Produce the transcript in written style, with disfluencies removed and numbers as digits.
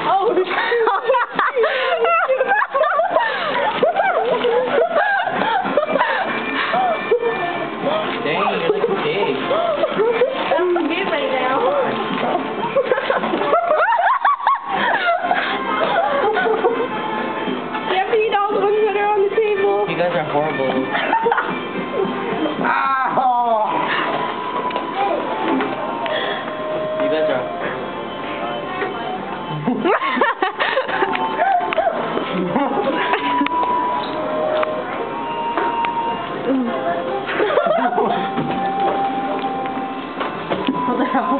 Oh, dang, you're like a pig. I'm good right now. You have to eat all the ones that are on the table. You guys are horrible. You guys are... What the hell?